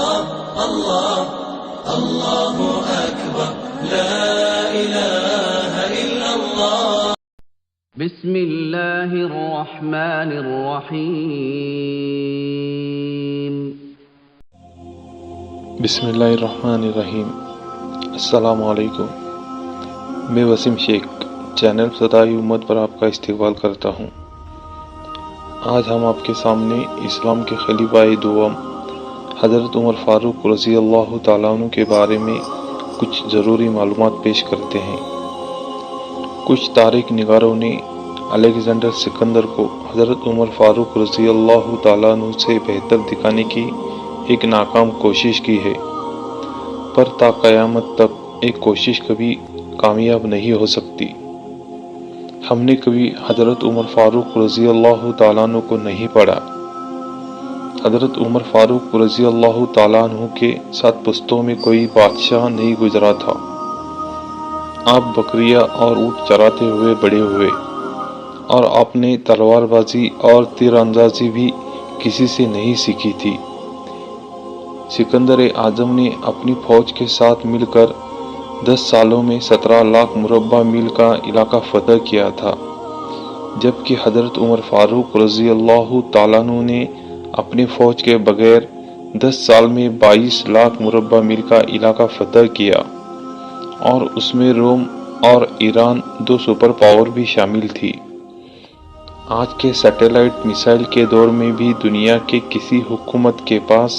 الله أكبر لا إله إلا الله. بسم الله الرحمن الرحیم. بسم اللہ الرحمن الرحیم. السلام علیکم. میں وسیم شیخ چینل صدائے امت پر آپ کا استقبال کرتا ہوں. آج ہم آپ کے سامنے اسلام کے خلیفہ دوم حضرت عمر فاروق رضی اللہ تعالیٰ عنہ کے بارے میں کچھ ضروری معلومات پیش کرتے ہیں. کچھ تاریخ نگاروں نے الیگزینڈر سکندر کو حضرت عمر فاروق رضی اللہ تعالیٰ عنہ سے بہتر دکھانے کی ایک ناکام کوشش کی ہے، پر تا قیامت تک ایک کوشش کبھی کامیاب نہیں ہو سکتی. ہم نے کبھی حضرت عمر فاروق رضی اللہ تعالیٰ عنہ کو نہیں پڑھا. حضرت عمر فاروق رضی اللہ تعالیٰ عنہ کے 7 پشتوں میں کوئی بادشاہ نہیں گزرا تھا. آپ بکریاں اور اونٹ چراتے ہوئے بڑے ہوئے، اور آپ نے تلوار بازی اور تیر اندازی بھی کسی سے نہیں سیکھی تھی. سکندر اعظم نے اپنی فوج کے ساتھ مل کر 10 سالوں میں 17 لاکھ مربع میل کا علاقہ فتح کیا تھا، جبکہ حضرت عمر فاروق رضی اللہ تعالیٰ عنہ نے اپنی فوج کے بغیر 10 سال میں 22 لاکھ مربع میل کا علاقہ فتح کیا، اور اس میں روم اور ایران 2 سپر پاور بھی شامل تھی. آج کے سیٹلائٹ میزائل کے دور میں بھی دنیا کے کسی حکومت کے پاس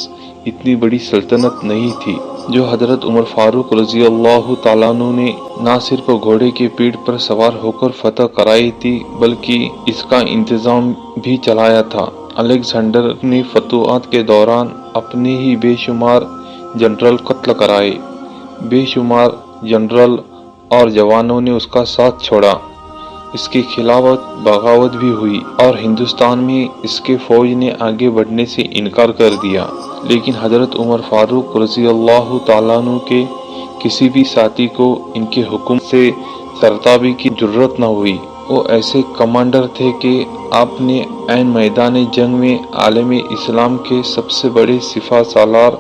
اتنی بڑی سلطنت نہیں تھی جو حضرت عمر فاروق رضی اللہ تعالیٰ عنہ نے نہ صرف گھوڑے کی پیٹھ پر سوار ہو کر فتح کرائی تھی بلکہ اس کا انتظام بھی چلایا تھا. الیگزینڈر نے فتوحات کے دوران اپنے ہی بے شمار جنرل قتل کرائے. بے شمار جنرل اور جوانوں نے اس کا ساتھ چھوڑا. اس کے خلاف بغاوت بھی ہوئی اور ہندوستان میں اس کے فوج نے آگے بڑھنے سے انکار کر دیا. لیکن حضرت عمر فاروق رضی اللہ تعالیٰ عنہ کے کسی بھی ساتھی کو ان کے حکم سے سرتابی کی جرت نہ ہوئی. وہ ایسے کمانڈر تھے کہ آپ نے عین میدان جنگ میں عالم اسلام کے سب سے بڑے سپہ سالار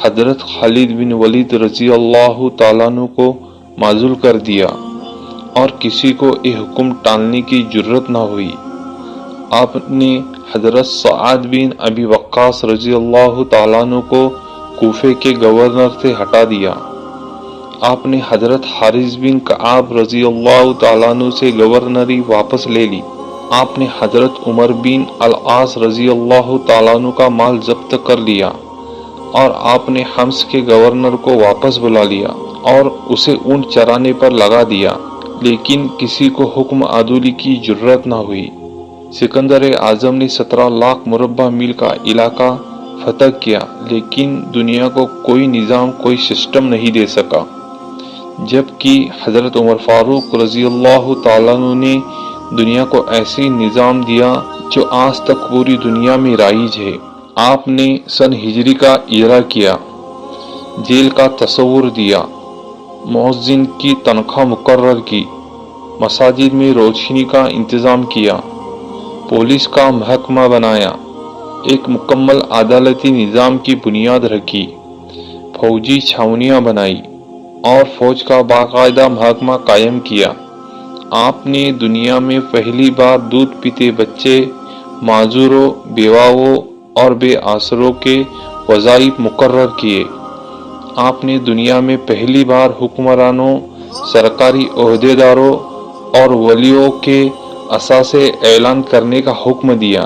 حضرت خالد بن ولید رضی اللہ تعالیٰ عنہ کو معزول کر دیا، اور کسی کو یہ حکم ٹالنے کی جرت نہ ہوئی. آپ نے حضرت سعد بن ابی وقاص رضی اللہ تعالیٰ عنہ کو کوفے کے گورنر سے ہٹا دیا. آپ نے حضرت حارث بن کعب رضی اللہ تعالیٰ عنہ سے گورنری واپس لے لی. آپ نے حضرت عمر بن العاص رضی اللہ تعالیٰ عنہ کا مال ضبط کر لیا، اور آپ نے حمص کے گورنر کو واپس بلا لیا اور اسے اونٹ چرانے پر لگا دیا. لیکن کسی کو حکم عدولی کی جرت نہ ہوئی. سکندر اعظم نے 17 لاکھ مربع میل کا علاقہ فتح کیا، لیکن دنیا کو کوئی نظام، کوئی سسٹم نہیں دے سکا، جبکہ حضرت عمر فاروق رضی اللہ تعالیٰ عنہ نے دنیا کو ایسی نظام دیا جو آج تک پوری دنیا میں رائج ہے. آپ نے سن ہجری کا اجرا کیا، جیل کا تصور دیا، مؤذن کی تنخواہ مقرر کی، مساجد میں روشنی کا انتظام کیا، پولیس کا محکمہ بنایا، ایک مکمل عدالتی نظام کی بنیاد رکھی، فوجی چھاونیاں بنائی اور فوج کا باقاعدہ محکمہ قائم کیا. آپ نے دنیا میں پہلی بار دودھ پیتے بچے، معذوروں، بیواؤں اور بے آسروں کے وظائف مقرر کیے. آپ نے دنیا میں پہلی بار حکمرانوں، سرکاری عہدیداروں اور ولیوں کے اثاثے اعلان کرنے کا حکم دیا.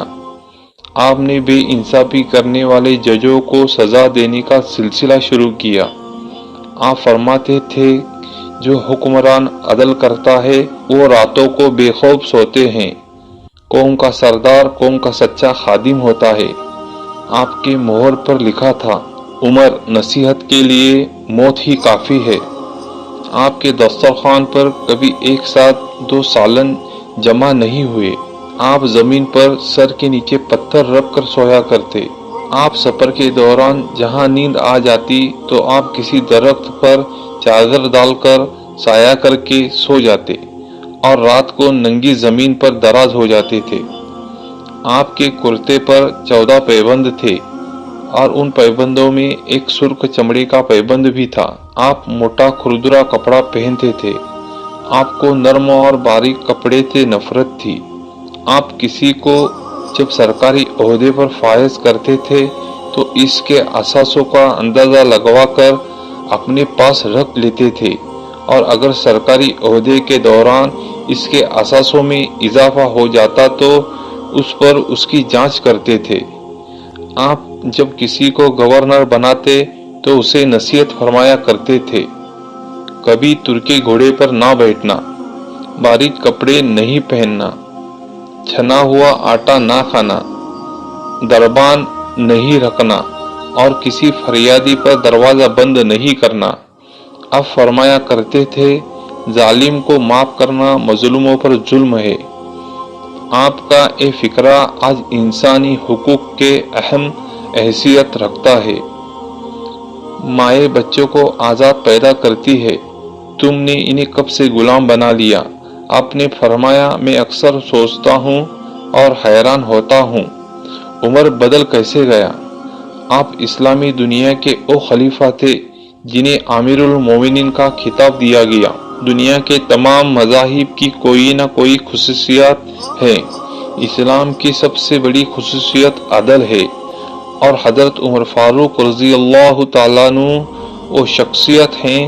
آپ نے بے انصافی کرنے والے ججوں کو سزا دینے کا سلسلہ شروع کیا. آپ فرماتے تھے جو حکمران عدل کرتا ہے وہ راتوں کو بے خوف سوتے ہیں. قوم کا سردار قوم کا سچا خادم ہوتا ہے. آپ کے مہر پر لکھا تھا، عمر نصیحت کے لیے موت ہی کافی ہے. آپ کے دسترخوان پر کبھی ایک ساتھ 2 سالن جمع نہیں ہوئے. آپ زمین پر سر کے نیچے پتھر رکھ کر سویا کرتے. آپ سفر کے دوران جہاں نیند آ جاتی تو آپ کسی درخت پر چادر ڈال کر سایہ کر کے سو جاتے اور رات کو ننگی زمین پر دراز ہو جاتے تھے. آپ کے کرتے پر 14 پیبند تھے और उन पैबंदों में एक सुर्ख चमड़े का पैबंद भी था। आप मोटा खुरदुरा कपड़ा पहनते थे। आपको नर्म और बारीक कपड़े से नफरत थी। आप किसी को जब सरकारी ओहदे पर फायज करते थे तो इसके असासों का अंदाजा लगवाकर अपने पास रख लेते थे, और अगर सरकारी ओहदे के दौरान इसके असासों में इजाफा हो जाता तो उस पर उसकी जांच करते थे। आप जब किसी को गवर्नर बनाते तो उसे नसीहत फरमाया करते थे, कभी तुर्की घोड़े पर ना बैठना, बारीक कपड़े नहीं पहनना, छना हुआ आटा ना खाना, दरबान नहीं रखना और किसी फरियादी पर दरवाजा बंद नहीं करना। अब फरमाया करते थे, जालिम को माफ करना मजलूमों पर जुल्म है। आपका ये फिक्रा आज इंसानी हुकूक के अहम हैसियत रखता है। माए बच्चों को आज़ाद पैदा करती है, तुमने इन्हें कब से गुलाम बना लिया। आपने फरमाया, मैं अक्सर सोचता हूँ और हैरान होता हूँ, उमर बदल कैसे गया। आप इस्लामी दुनिया के वो खलीफा थे जिन्हें आमिरुल मोमिनीन का खिताब दिया गया। दुनिया के तमाम मज़ाहिब की कोई ना कोई खुसूसियत है। इस्लाम की सबसे बड़ी खुसूसियत अदल है, और हजरत उमर फारूक रज़ी अल्लाह तआला अन्हु वो शख्सियत हैं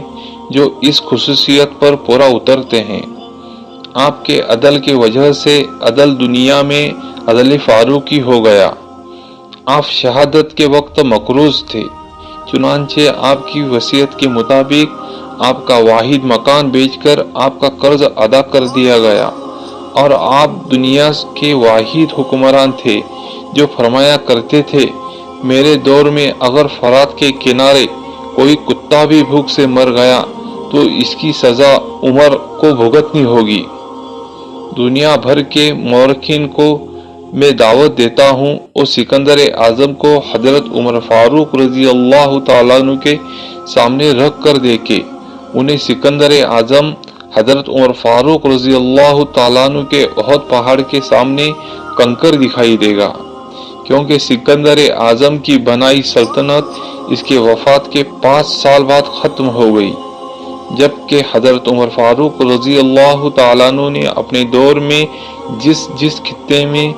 जो इस खुसूसियत पर पूरा उतरते हैं। आपके अदल के वजह से अदल दुनिया में अदल फारूकी हो गया। आप शहादत के वक्त मकरूज थे, चुनांचे आपकी वसीयत के मुताबिक आपका वाहिद मकान बेचकर आपका कर्ज अदा कर दिया गया, और आप दुनिया के वाहिद हुक्मरान थे जो फरमाया करते थे, मेरे दौर में अगर फरात के किनारे कोई कुत्ता भी भूख से मर गया तो इसकी सजा उमर को भुगतनी होगी। दुनिया भर के मौरखीन को मैं दावत देता हूँ, और सिकंदर आजम को हजरत उमर फारूक रजी अल्लाह तआला अन्हु के सामने रख कर देखे उन्हें सिकंदर आजम हजरत उमर फारूक रजी अल्लाह तआला अन्हु के उहद पहाड़ के सामने कंकर दिखाई देगा, क्योंकि सिकंदर आजम की बनाई सल्तनत इसके वफात के 5 साल बाद खत्म हो गई, जबकि हजरत उमर फारूक रजी अल्लाह तआला अन्हु ने अपने दौर में जिस खित्ते में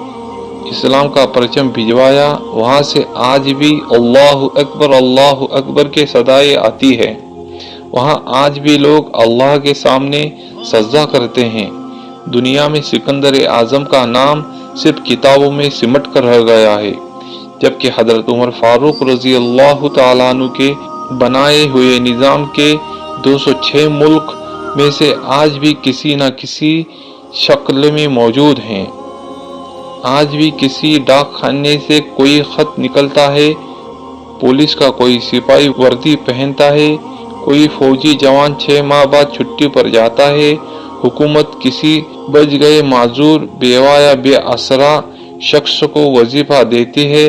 इस्लाम का परचम भिजवाया, वहाँ से आज भी अल्लाहु अकबर के सदाएं आती है। वहाँ आज भी लोग अल्लाह के सामने सजदा करते हैं। दुनिया में सिकंदर आजम का नाम सिर्फ किताबों में सिमट कर रह गया है, जबकि हजरत उमर फारूक रजी अल्लाह तआला अन्हु के बनाए हुए निज़ाम के 206 मुल्क में से आज भी किसी न किसी शक्ल में मौजूद हैं। आज भी किसी डाक खाने से कोई खत निकलता है, पुलिस का कोई सिपाही वर्दी पहनता है, कोई फौजी जवान 6 माह बाद छुट्टी पर जाता है, हुकूमत किसी बच गए माजूर बेवा या बेअसरा शख्स को वजीफा देती है,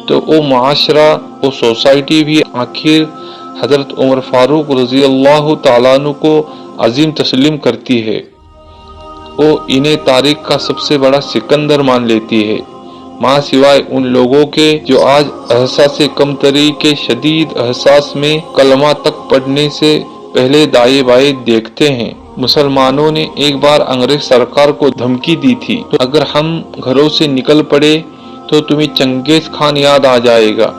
तो वो माशरा वो सोसाइटी भी आखिर हजरत उमर फारूक रजी अल्लाह तआला अन्हु को अजीम तस्लीम करती है। वो इन्हें तारीख का सबसे बड़ा सिकंदर मान लेती है, माँ सिवाय उन लोगों के जो आज एहसास कमतरी के शदीद एहसास में कलमा तक पढ़ने से पहले दाएं बाएं देखते हैं। मुसलमानों ने एक बार अंग्रेज सरकार को धमकी दी थी, तो अगर हम घरों से निकल पड़े तो तुम्हें चंगेज खान याद आ जाएगा।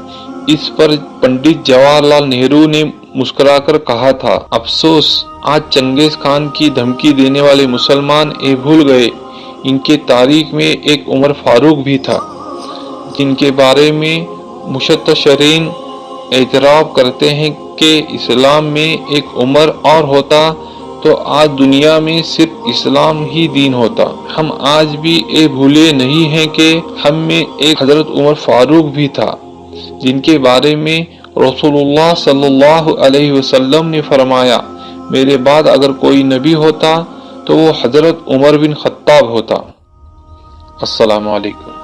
इस पर पंडित जवाहरलाल नेहरू ने मुस्कुराकर कहा था, अफसोस आज चंगेज खान की धमकी देने वाले मुसलमान ये भूल गए, इनके तारीख में एक उमर फारूक भी था, जिनके बारे में मुशत्तशरीन एतराफ़ करते हैं कि इस्लाम में एक उमर और होता तो आज दुनिया में सिर्फ इस्लाम ही दीन होता। हम आज भी ये भूले नहीं हैं कि हम में एक हजरत उमर फारूक भी था, जिनके बारे में रसूलुल्लाह सल्लल्लाहु अलैहि वसल्लम ने फरमाया, मेरे बाद अगर कोई नबी होता तो वो हजरत उमर बिन खत्ताब होता। अस्सलामु अलैकुम।